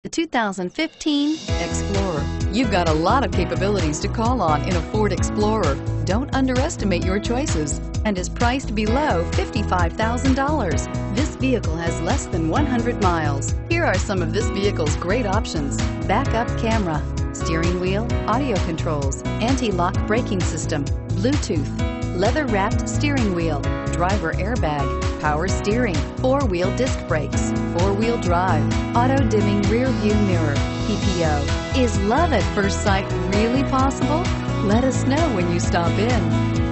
The 2015 Explorer. You've got a lot of capabilities to call on in a Ford Explorer. Don't underestimate your choices and is priced below $55,000. This vehicle has less than 100 miles. Here are some of this vehicle's great options: backup camera, steering wheel audio controls, anti-lock braking system, Bluetooth, leather-wrapped steering wheel, driver airbag, power steering, four-wheel disc brakes, four-wheel drive, auto-dimming rear view mirror, PPO. Is love at first sight really possible? Let us know when you stop in.